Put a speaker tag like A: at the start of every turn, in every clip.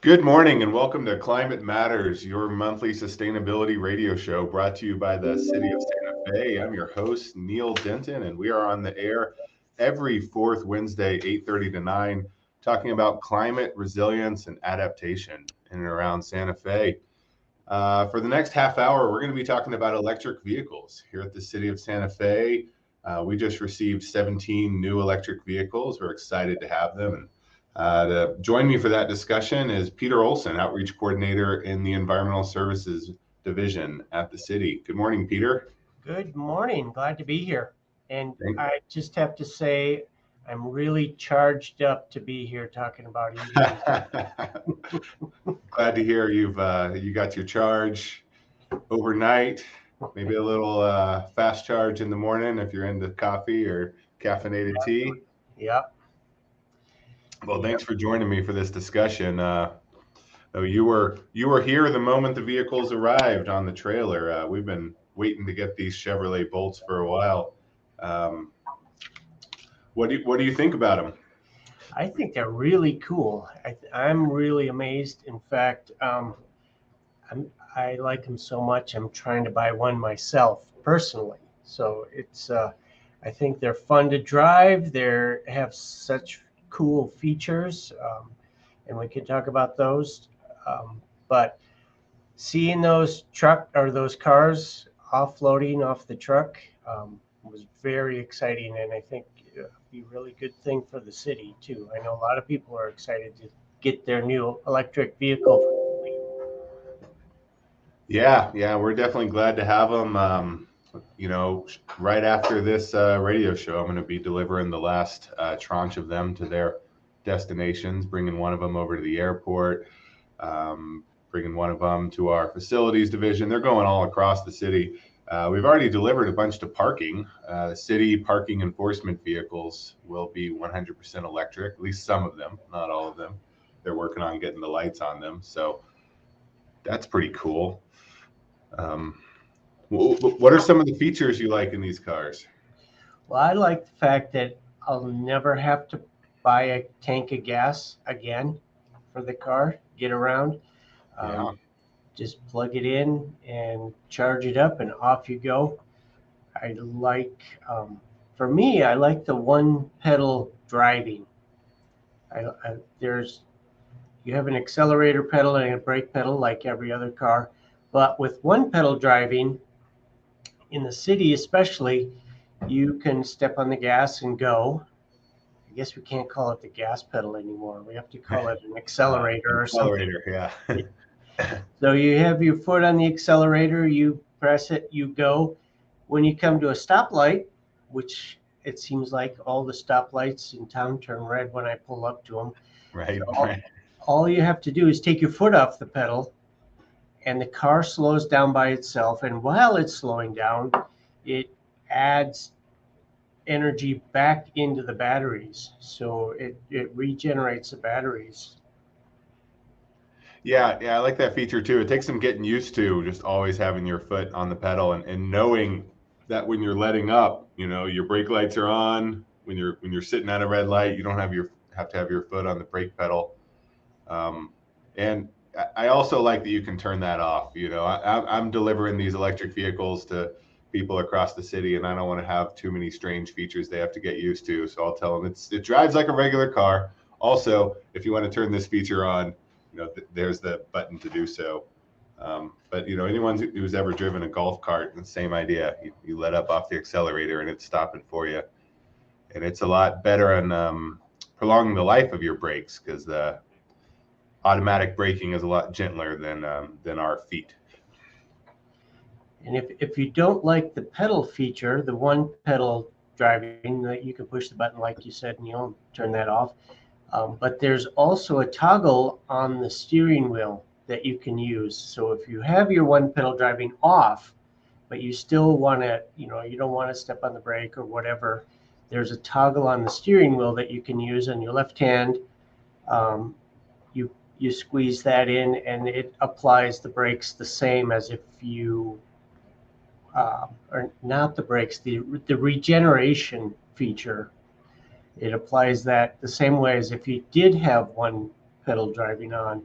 A: Good morning and welcome to Climate Matters, your monthly sustainability radio show brought to you by the City of Santa Fe. I'm your host, Neil Denton, and we are on the air every fourth Wednesday, 8:30 to 9, talking about climate resilience and adaptation in and around Santa Fe. For the next half hour, we're going to be talking about electric vehicles here at the City of Santa Fe. We just received 17 new electric vehicles. We're excited to have them. And to join me for that discussion is Peter Olson, Outreach Coordinator in the Environmental Services Division at the city. Good morning, Peter.
B: Good morning. Glad to be here. And
A: Thank-
B: I just have to say, I'm really charged up to be here talking about EVs.
A: Glad to hear you got your charge overnight. Maybe a little fast charge in the morning if you're into coffee or caffeinated tea.
B: Yep.
A: Well,
B: Yep.
A: thanks for joining me for this discussion. You were here the moment the vehicles arrived on the trailer. We've been waiting to get these Chevrolet Bolts for a while. Um, what do you think about them?
B: I think they're really cool. I'm really amazed. In fact, I like them so much. I'm trying to buy one myself personally. So I think they're fun to drive. They have such cool features, and we can talk about those. But seeing those those cars offloading off the truck was very exciting, and I think it'll be a really good thing for the city too. I know a lot of people are excited to get their new electric vehicle.
A: Yeah, we're definitely glad to have them. Right after this radio show, I'm going to be delivering the last tranche of them to their destinations, bringing one of them over to the airport, bringing one of them to our facilities division. They're going all across the city. We've already delivered a bunch to parking. City parking enforcement vehicles will be 100% electric, at least some of them, not all of them. They're working on getting the lights on them. So that's pretty cool. Um, what are some of the features you like in these cars?
B: Well, I like the fact that I'll never have to buy a tank of gas again for the car, get around.
A: Yeah,
B: Um, just plug it in and charge it up, and off you go. I like, for me, I like the one pedal driving. There's you have an accelerator pedal and a brake pedal like every other car, but with one pedal driving in the city, especially, you can step on the gas and go. I guess we can't call it the gas pedal anymore. We have to call it an accelerator or something.
A: accelerator. Yeah,
B: So you have your foot on the accelerator, you press it, you go. When you come to a stoplight, which it seems like all the stoplights in town turn red when I pull up to them.
A: right,
B: So all,
A: right.
B: all you have to do is take your foot off the pedal, and the car slows down by itself. And while it's slowing down, it adds energy back into the batteries. So it regenerates the batteries.
A: Yeah, I like that feature too. It takes some getting used to just always having your foot on the pedal and knowing that when you're letting up, your brake lights are on. When you're sitting at a red light, you don't have to have your foot on the brake pedal. And I also like that you can turn that off. I'm delivering these electric vehicles to people across the city, and I don't want to have too many strange features they have to get used to. So I'll tell them it drives like a regular car. Also, if you want to turn this feature on, there's the button to do so. But anyone who's ever driven a golf cart, the same idea. You let up off the accelerator, and it's stopping for you, and it's a lot better on prolonging the life of your brakes because the automatic braking is a lot gentler than our feet.
B: And if you don't like the pedal feature, the one pedal driving, that you can push the button like you said, and you'll turn that off. But there's also a toggle on the steering wheel that you can use. So if you have your one pedal driving off, but you still want to, you don't want to step on the brake or whatever, there's a toggle on the steering wheel that you can use on your left hand. Um, you squeeze that in, and it applies the brakes the same as if you or not the brakes, the regeneration feature. It applies that the same way as if you did have one pedal driving on.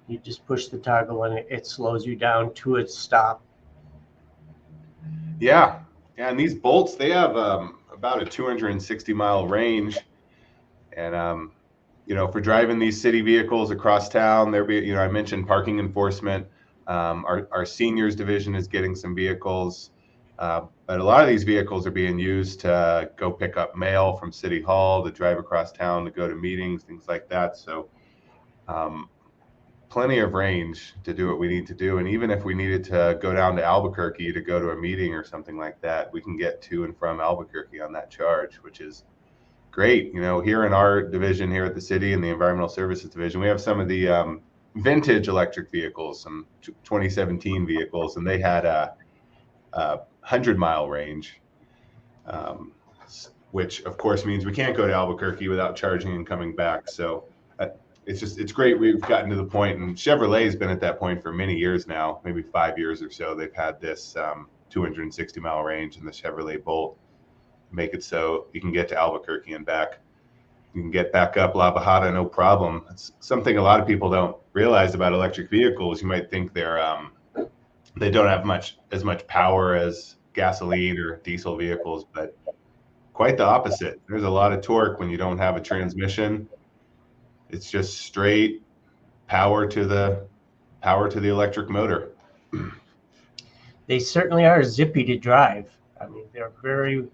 B: You just push the toggle and it slows you down to its stop.
A: Yeah. Yeah. And these bolts, they have about a 260-mile range. And, for driving these city vehicles across town, I mentioned parking enforcement. Our seniors division is getting some vehicles. But a lot of these vehicles are being used to go pick up mail from City Hall, to drive across town, to go to meetings, things like that. So plenty of range to do what we need to do. And even if we needed to go down to Albuquerque to go to a meeting or something like that, we can get to and from Albuquerque on that charge, which is great. Here in our division here at the city, in the Environmental Services Division, we have some of the vintage electric vehicles, some 2017 vehicles, and they had a 100-mile range, which of course means we can't go to Albuquerque without charging and coming back. So it's great. We've gotten to the point, and Chevrolet's been at that point for many years now, maybe 5 years or so. They've had this 260-mile range in the Chevrolet Bolt, make it so you can get to Albuquerque and back. You can get back up La Bajada, no problem. It's something a lot of people don't realize about electric vehicles. You might think they don't have as much power as gasoline or diesel vehicles, but quite the opposite. There's a lot of torque when you don't have a transmission. It's just straight power to the electric motor.
B: They certainly are zippy to drive. I mean, they're very,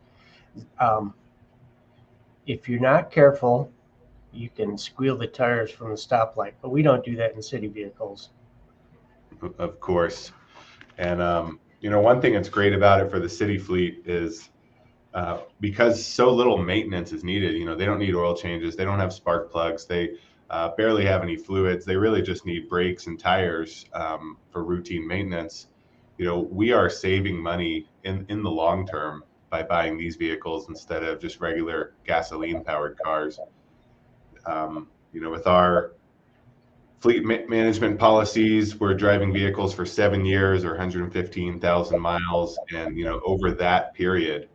B: if you're not careful, you can squeal the tires from the stoplight, but we don't do that in city vehicles.
A: Of course. And, one thing that's great about it for the city fleet is because so little maintenance is needed. They don't need oil changes. They don't have spark plugs. They barely have any fluids. They really just need brakes and tires for routine maintenance. We are saving money in the long term by buying these vehicles instead of just regular gasoline powered cars. With our fleet management policies, we're driving vehicles for 7 years or 115,000 miles. And, over that period,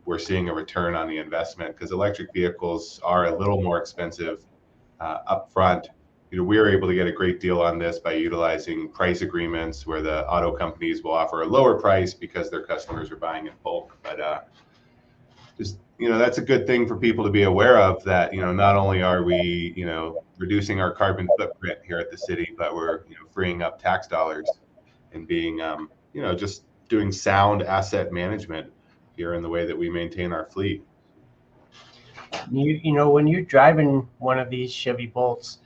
A: we're seeing a return on the investment, because electric vehicles are a little more expensive up front. We are able to get a great deal on this by utilizing price agreements where the auto companies will offer a lower price because their customers are buying in bulk. But that's a good thing for people to be aware of, that, not only are we, reducing our carbon footprint here at the city, but we're, freeing up tax dollars and being, just doing sound asset management here in the way that we maintain our fleet.
B: When you're driving one of these Chevy Bolts,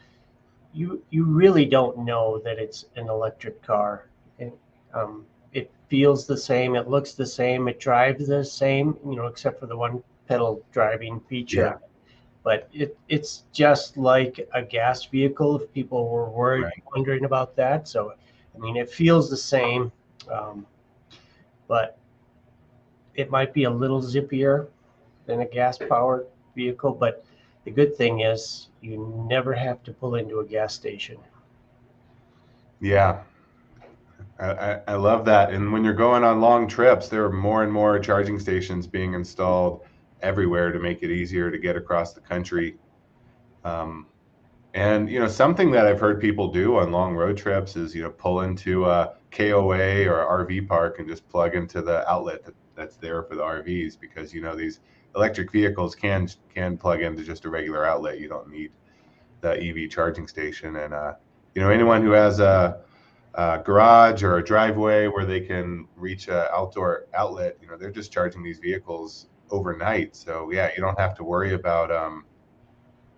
B: you really don't know that it's an electric car. It feels the same, it looks the same, it drives the same, except for the one pedal driving feature.
A: Yeah.
B: But it's just like a gas vehicle, if people were wondering about that. So, it feels the same, but it might be a little zippier than a gas-powered vehicle. But the good thing is you never have to pull into a gas station.
A: Yeah, I love that. And when you're going on long trips, there are more and more charging stations being installed everywhere to make it easier to get across the country. And something that I've heard people do on long road trips is pull into a KOA or RV park and just plug into the outlet that's there for the RVs, because these electric vehicles can plug into just a regular outlet. You don't need the EV charging station. And anyone who has a garage or a driveway where they can reach an outdoor outlet, they're just charging these vehicles overnight. So yeah, you don't have to worry about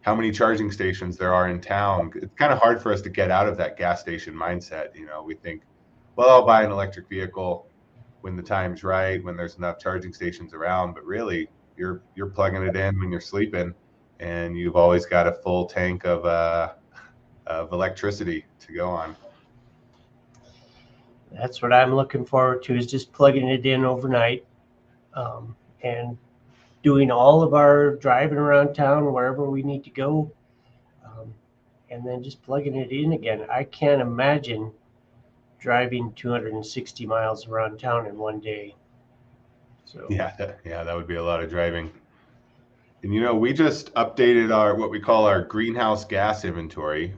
A: how many charging stations there are in town. It's kind of hard for us to get out of that gas station mindset. We think, well, I'll buy an electric vehicle when the time's right, when there's enough charging stations around. But really, you're plugging it in when you're sleeping, and you've always got a full tank of electricity to go on.
B: That's what I'm looking forward to, is just plugging it in overnight, and doing all of our driving around town wherever we need to go, and then just plugging it in again. I can't imagine driving 260 miles around town in one day. So
A: yeah, that would be a lot of driving. And we just updated what we call our greenhouse gas inventory.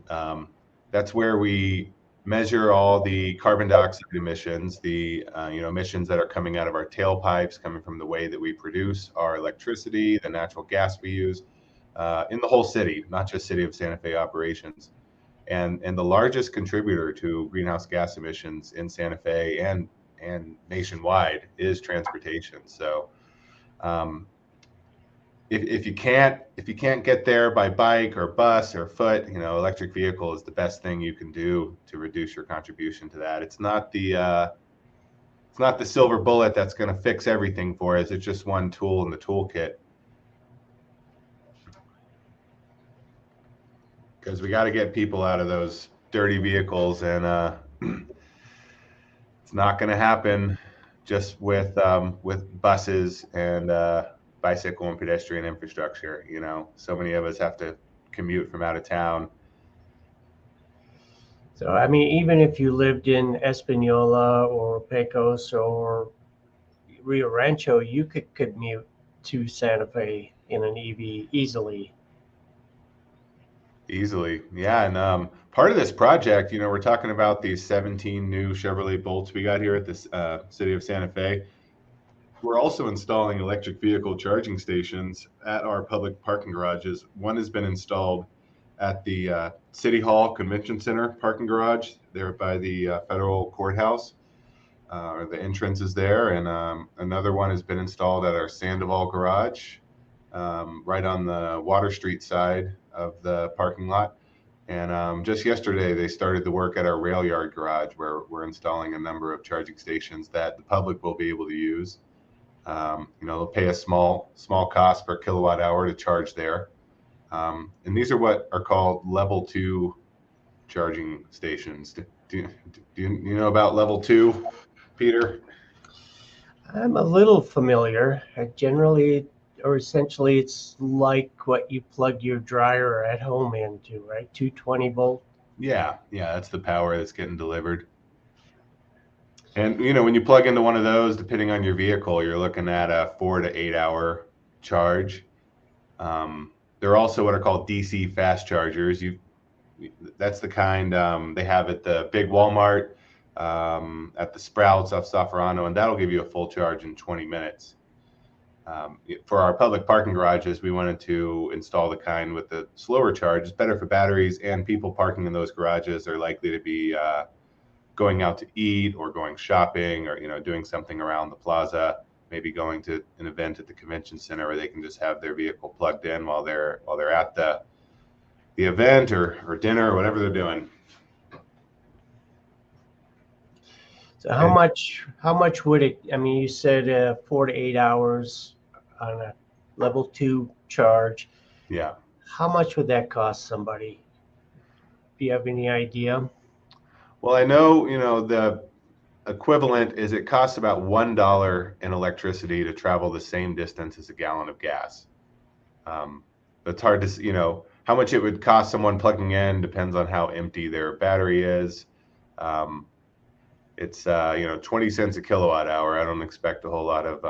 A: That's where we measure all the carbon dioxide emissions, the emissions that are coming out of our tailpipes, coming from the way that we produce our electricity, the natural gas we use in the whole city, not just City of Santa Fe operations. And the largest contributor to greenhouse gas emissions in Santa Fe and nationwide is transportation. So if you can't get there by bike or bus or foot, electric vehicle is the best thing you can do to reduce your contribution to that. It's not the silver bullet that's going to fix everything for us. It's just one tool in the toolkit. Because we got to get people out of those dirty vehicles, and it's not going to happen just with buses and bicycle and pedestrian infrastructure. So many of us have to commute from out of town.
B: So, I mean, even if you lived in Espanola or Pecos or Rio Rancho, you could commute to Santa Fe in an EV easily.
A: Easily, yeah. And part of this project, we're talking about these 17 new Chevrolet Bolts we got here at the City of Santa Fe. We're also installing electric vehicle charging stations at our public parking garages. One has been installed at the City Hall Convention Center parking garage there by the federal courthouse. The entrance is there, and another one has been installed at our Sandoval garage, right on the Water Street side of the parking lot. And just yesterday, they started the work at our rail yard garage, where we're installing a number of charging stations that the public will be able to use. They'll pay a small cost per kilowatt hour to charge there. And these are what are called level 2 charging stations. Do you know about level 2, Peter?
B: I'm a little familiar. Essentially, it's like what you plug your dryer at home into, right? 220 volt.
A: Yeah, that's the power that's getting delivered. And when you plug into one of those, depending on your vehicle, you're looking at a 4 to 8 hour charge. They're also what are called DC fast chargers. That's the kind they have at the big Walmart, at the Sprouts off Safrano, and that'll give you a full charge in 20 minutes. For our public parking garages, we wanted to install the kind with the slower charge. It's better for batteries, and people parking in those garages are likely to be going out to eat or going shopping or doing something around the plaza, maybe going to an event at the convention center where they can just have their vehicle plugged in while they're at the event or dinner or whatever they're doing.
B: So how much would it? I mean, you said 4 to 8 hours on a level 2 charge.
A: Yeah.
B: How much would that cost somebody? Do you have any idea?
A: Well, I know, the equivalent is it costs about $1 in electricity to travel the same distance as a gallon of gas. It's hard to, how much it would cost someone plugging in depends on how empty their battery is. It's 20 cents a kilowatt hour. I don't expect a whole lot of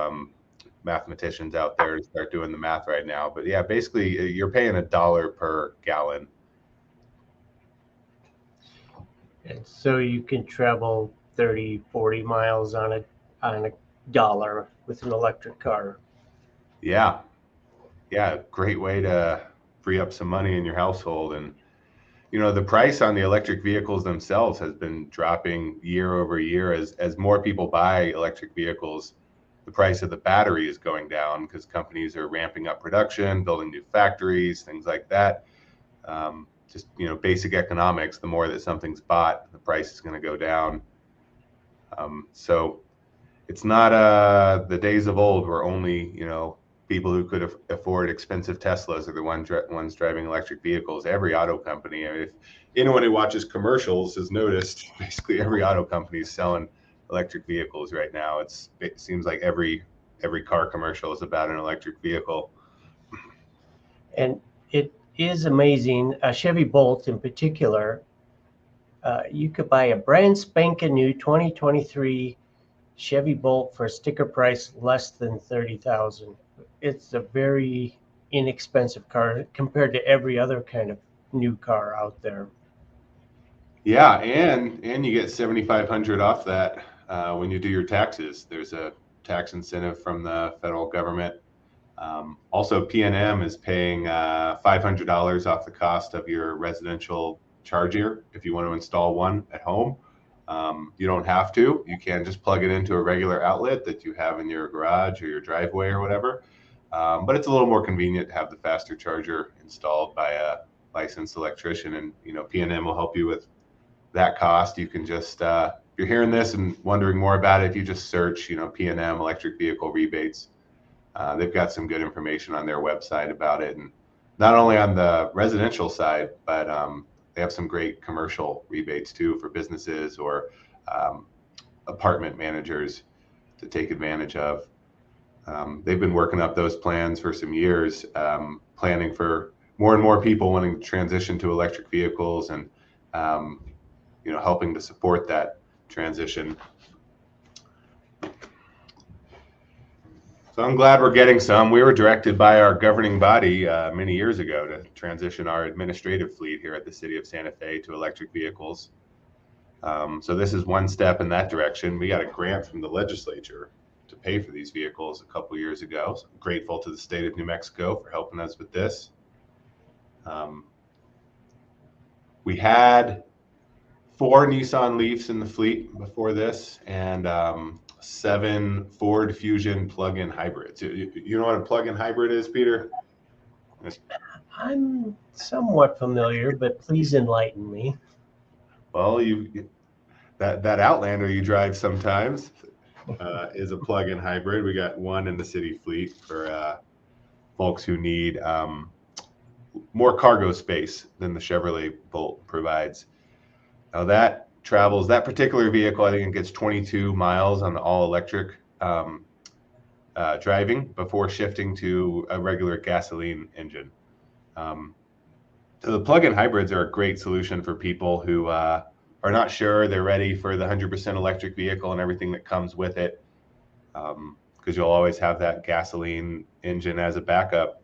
A: mathematicians out there to start doing the math right now. But yeah, basically you're paying $1 per gallon.
B: And so you can travel 30, 40 miles on a dollar with an electric car.
A: Yeah. Great way to free up some money in your household. And the price on the electric vehicles themselves has been dropping year over year as more people buy electric vehicles. The price of the battery is going down because companies are ramping up production, building new factories, things like that. Just basic economics. The more that something's bought, the price is going to go down. So it's not the days of old where only people who could afford expensive Teslas are the ones driving electric vehicles. Every auto company, if anyone who watches commercials has noticed, basically every auto company is selling electric vehicles right now. It seems like every car commercial is about an electric vehicle.
B: And it is amazing. A Chevy Bolt in particular, you could buy a brand spanking new 2023 Chevy Bolt for a sticker price less than $30,000. It's a very inexpensive car compared to every other kind of new car out there.
A: Yeah, and you get 7,500 off that when you do your taxes. There's a tax incentive from the federal government. Also, PNM is paying $500 off the cost of your residential charger if you want to install one at home. You don't have to. You can just plug it into a regular outlet that you have in your garage or your driveway or whatever. But it's a little more convenient to have the faster charger installed by a licensed electrician, and PNM will help you with that cost. You can just if you're hearing this and wondering more about it, if you just search PNM electric vehicle rebates, they've got some good information on their website about it, and not only on the residential side, but they have some great commercial rebates too for businesses or um, apartment managers to take advantage of. They've been working up those plans for some years, planning for more and more people wanting to transition to electric vehicles, and um, helping to support that transition. So I'm glad we're getting some. We were directed by our governing body many years ago to transition our administrative fleet here at the city of Santa Fe to electric vehicles. So this is one step in that direction. We got a grant from the legislature to pay for these vehicles a couple years ago. So I'm grateful to the state of New Mexico for helping us with this. We had 4 Nissan Leafs in the fleet before this, and 7 Ford Fusion plug-in hybrids. You know what a plug-in hybrid is, Peter?
B: I'm somewhat familiar, but please enlighten me.
A: Well, that Outlander you drive sometimes is a plug-in hybrid. We got one in the city fleet for folks who need more cargo space than the Chevrolet Bolt provides. Now that particular vehicle, I think it gets 22 miles on the all-electric driving before shifting to a regular gasoline engine. So the plug-in hybrids are a great solution for people who are not sure they're ready for the 100% electric vehicle and everything that comes with it, because you'll always have that gasoline engine as a backup.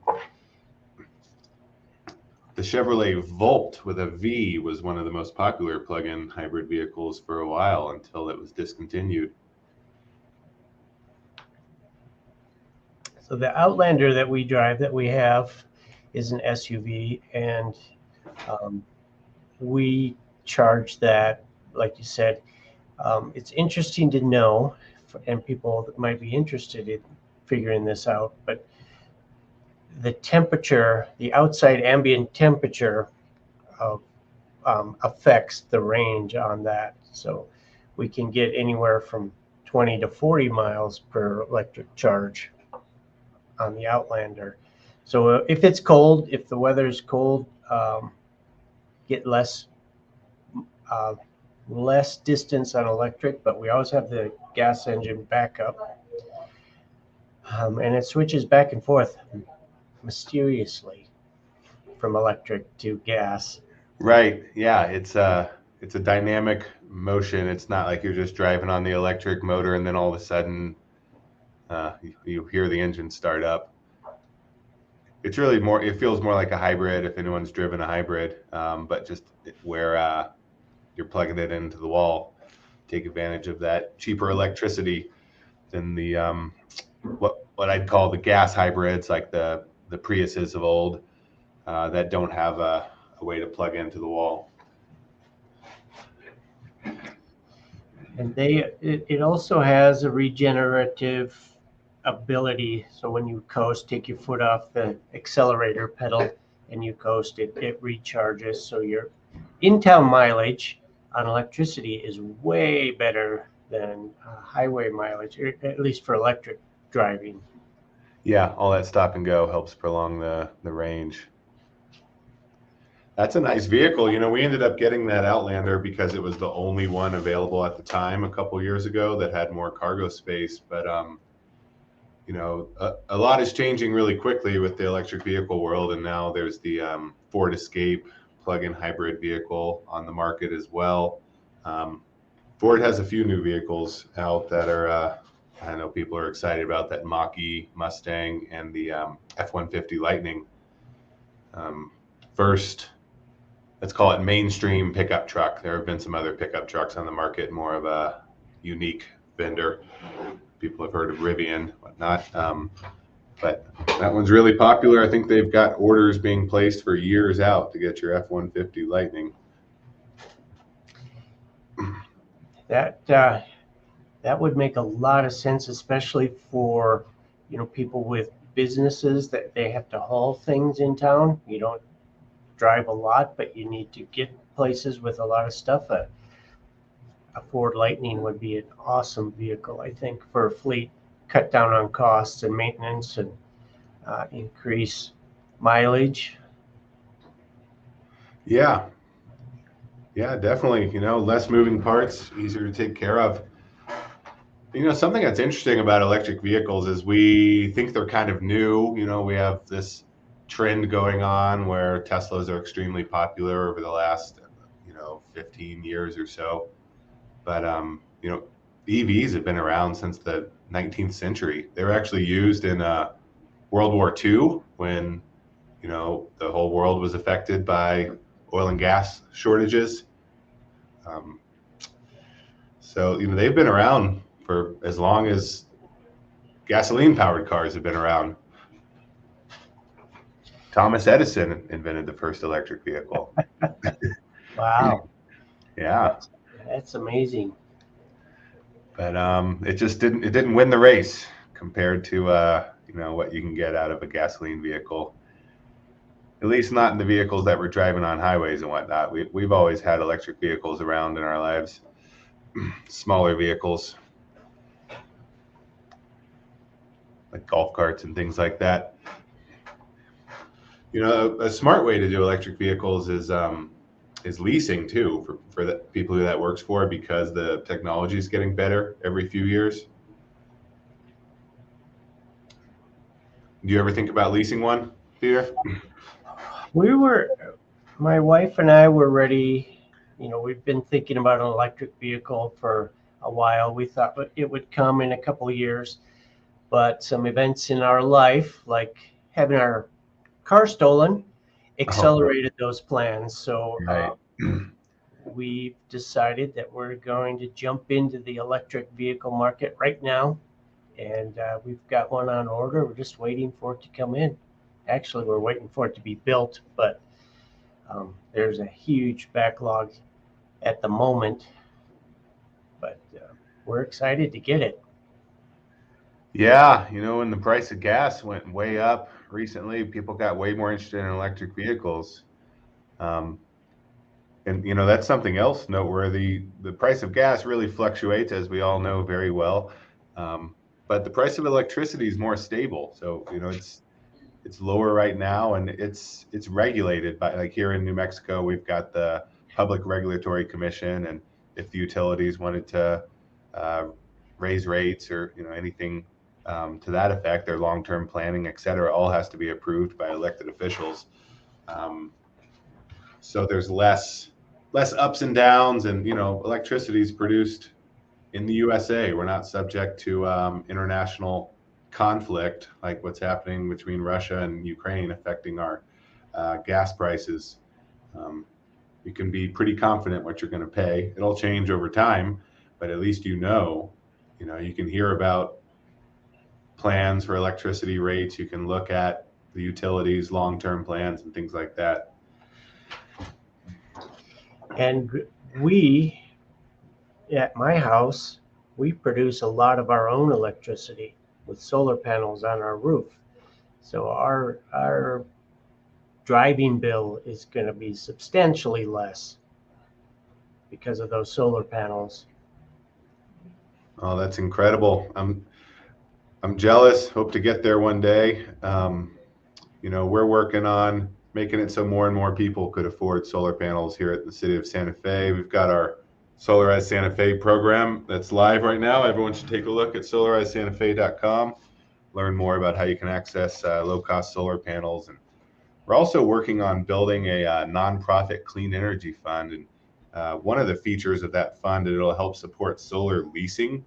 A: The Chevrolet Volt with a V was one of the most popular plug-in hybrid vehicles for a while until it was discontinued.
B: So the Outlander that we drive, that we have, is an SUV, and we charge that, like you said. It's interesting to know, and people that might be interested in figuring this out, but the temperature, the outside ambient temperature affects the range on that. So we can get anywhere from 20 to 40 miles per electric charge on the Outlander. So if it's cold, if the weather is cold, get less distance on electric, but we always have the gas engine backup. And it switches back and forth mysteriously from electric to gas.
A: Right. Yeah. It's a dynamic motion. It's not like you're just driving on the electric motor and then all of a sudden you hear the engine start up. It's really more. It feels more like a hybrid if anyone's driven a hybrid, but just where you're plugging it into the wall, take advantage of that cheaper electricity than the what I'd call the gas hybrids, like the Priuses of old, that don't have a way to plug into the wall.
B: And it also has a regenerative ability. So when you coast, take your foot off the accelerator pedal and you coast, it recharges. So your in-town mileage on electricity is way better than highway mileage, or at least for electric driving.
A: Yeah, all that stop and go helps prolong the range. That's a nice vehicle. We ended up getting that Outlander because it was the only one available at the time a couple years ago that had more cargo space. But a lot is changing really quickly with the electric vehicle world, and now there's the Ford Escape plug-in hybrid vehicle on the market as well. Ford has a few new vehicles out that are I know people are excited about, that Mach-E Mustang and the F-150 Lightning. First let's call it mainstream pickup truck. There have been some other pickup trucks on the market, more of a unique vendor. People have heard of Rivian, whatnot. But that one's really popular. I think they've got orders being placed for years out to get your F-150 Lightning.
B: That would make a lot of sense, especially for, people with businesses that they have to haul things in town. You don't drive a lot, but you need to get places with a lot of stuff. A Ford Lightning would be an awesome vehicle, I think, for a fleet. Cut down on costs and maintenance and increase mileage.
A: Yeah, definitely. Less moving parts, easier to take care of. Something that's interesting about electric vehicles is we think they're kind of new. We have this trend going on where Teslas are extremely popular over the last, 15 years or so. But, EVs have been around since the 19th century. They were actually used in World War II when, the whole world was affected by oil and gas shortages. So, they've been around for as long as gasoline-powered cars have been around. Thomas Edison invented the first electric vehicle.
B: Wow.
A: Yeah.
B: That's amazing.
A: But it just didn't win the race compared to what you can get out of a gasoline vehicle. At least not in the vehicles that we're driving on highways and whatnot. We've always had electric vehicles around in our lives, smaller vehicles like golf carts and things like that. A smart way to do electric vehicles is leasing too for the people who that works for, because the technology is getting better every few years. Do you ever think about leasing one, Peter?
B: My wife and I were ready. We've been thinking about an electric vehicle for a while. We thought it would come in a couple of years, but some events in our life, like having our car stolen, accelerated those plans. So
A: Right.
B: we've decided that we're going to jump into the electric vehicle market right now. And we've got one on order. We're just waiting for it to come in. Actually, we're waiting for it to be built, but there's a huge backlog at the moment. But we're excited to get it.
A: Yeah, when the price of gas went way up recently, people got way more interested in electric vehicles. And that's something else noteworthy. The price of gas really fluctuates, as we all know very well. But the price of electricity is more stable. So, it's lower right now, and it's regulated by, like here in New Mexico, we've got the Public Regulatory Commission, and if the utilities wanted to raise rates or anything to that effect, their long-term planning, et cetera, all has to be approved by elected officials. So there's less ups and downs, and electricity is produced in the USA. We're not subject to international conflict like what's happening between Russia and Ukraine affecting our gas prices. You can be pretty confident what you're going to pay. It'll change over time, but at least you can hear about plans for electricity rates. You can look at the utilities long-term plans and things like that.
B: And we, at my house, we produce a lot of our own electricity with solar panels on our roof. So our driving bill is going to be substantially less because of those solar panels.
A: Oh, that's incredible. I'm jealous. Hope to get there one day. We're working on making it so more and more people could afford solar panels here at the city of Santa Fe. We've got our Solarize Santa Fe program that's live right now. Everyone should take a look at solarizesantafe.com, learn more about how you can access low-cost solar panels. And we're also working on building a nonprofit clean energy fund. And one of the features of that fund, it'll help support solar leasing.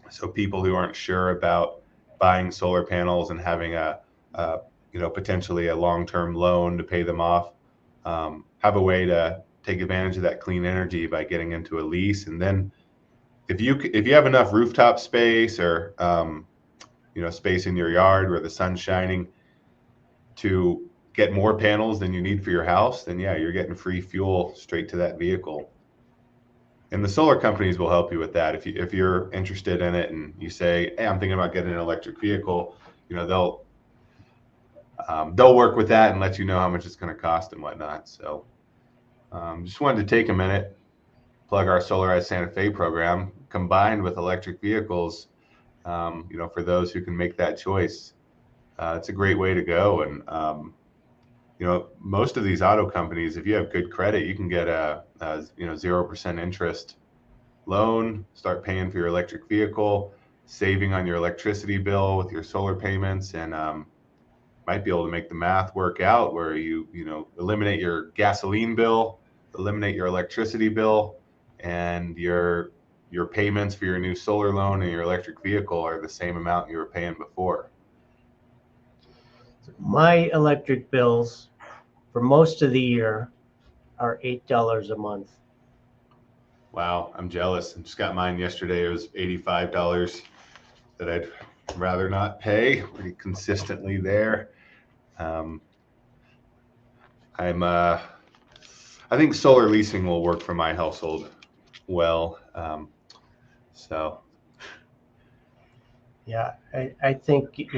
A: So people who aren't sure about buying solar panels and having potentially a long-term loan to pay them off, have a way to take advantage of that clean energy by getting into a lease. And then if you have enough rooftop space or space in your yard where the sun's shining to get more panels than you need for your house, then yeah, you're getting free fuel straight to that vehicle. And the solar companies will help you with that. If you're interested in it and you say, hey, I'm thinking about getting an electric vehicle, they'll work with that and let you know how much it's going to cost and whatnot. So just wanted to take a minute, plug our Solarize Santa Fe program combined with electric vehicles, for those who can make that choice. It's a great way to go. And, most of these auto companies, if you have good credit, you can get a 0% interest loan, start paying for your electric vehicle, saving on your electricity bill with your solar payments, and might be able to make the math work out where you eliminate your gasoline bill, eliminate your electricity bill, and your payments for your new solar loan and your electric vehicle are the same amount you were paying before.
B: My electric bills for most of the year are $8 a month.
A: Wow, I'm jealous. I just got mine yesterday. It was $85 that I'd rather not pay. Pretty consistently there. I think solar leasing will work for my household well.
B: Yeah, I think,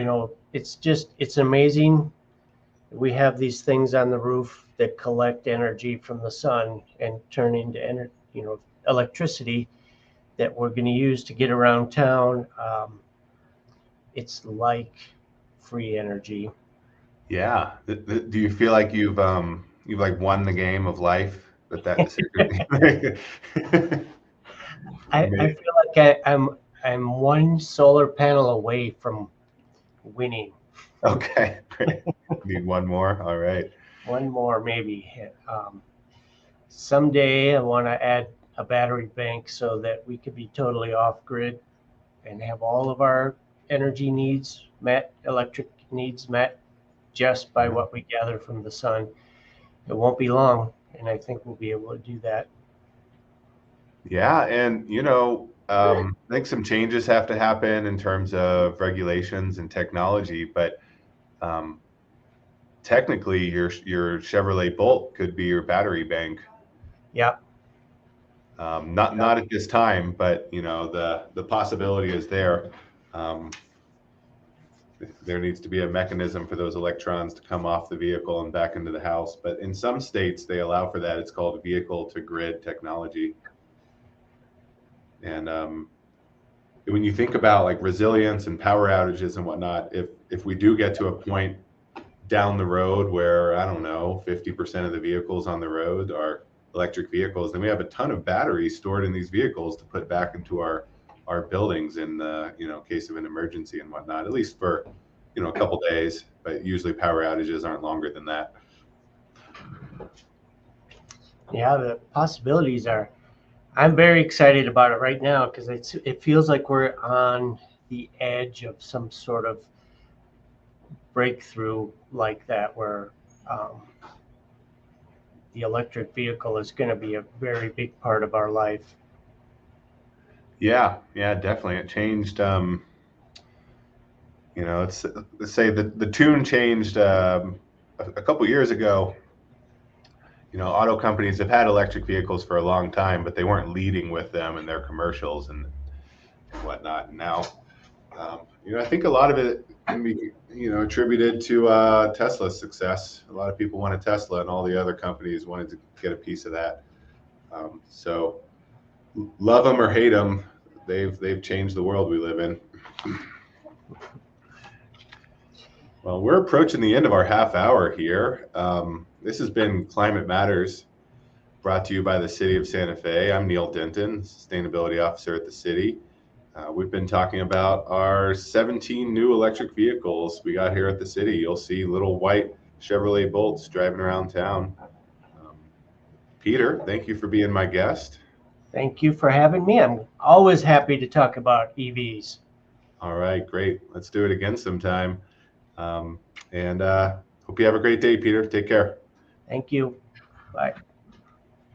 B: it's amazing. We have these things on the roof that collect energy from the sun and turn into electricity that we're going to use to get around town. It's like free energy.
A: Yeah. Do you feel like you've like won the game of life with that decision?
B: I feel like I'm one solar panel away from winning.
A: Okay, great. Need one more. All right.
B: One more, maybe. Someday I want to add a battery bank so that we could be totally off grid and have all of our energy needs met, electric needs met just by what we gather from the sun. It won't be long, and I think we'll be able to do that.
A: Yeah, and I think some changes have to happen in terms of regulations and technology, but technically your Chevrolet Bolt could be your battery bank.
B: Yeah.
A: Not at this time, but the possibility is there. There needs to be a mechanism for those electrons to come off the vehicle and back into the house. But in some states, they allow for that. It's called vehicle to grid technology. And when you think about like resilience and power outages and whatnot, if we do get to a point down the road where, I don't know, 50% of the vehicles on the road are electric vehicles, then we have a ton of batteries stored in these vehicles to put back into our buildings in the case of an emergency and whatnot, at least for a couple days, but usually power outages aren't longer than that.
B: Yeah, the possibilities are, I'm very excited about it right now because it feels like we're on the edge of some sort of breakthrough like that, where the electric vehicle is going to be a very big part of our life.
A: Yeah, definitely. It changed. Let's say the tune changed a couple years ago. Auto companies have had electric vehicles for a long time, but they weren't leading with them in their commercials and whatnot. And now, I think a lot of it can be, attributed to Tesla's success. A lot of people want a Tesla, and all the other companies wanted to get a piece of that. So, love them or hate them, they've changed the world we live in. Well, we're approaching the end of our half hour here. This has been Climate Matters, brought to you by the City of Santa Fe. I'm Neil Denton, Sustainability Officer at the city. We've been talking about our 17 new electric vehicles we got here at the city. You'll see little white Chevrolet Bolts driving around town. Peter, thank you for being my guest.
B: Thank you for having me. I'm always happy to talk about EVs.
A: All right, great. Let's do it again sometime. And hope you have a great day, Peter. Take care.
B: Thank you. Bye.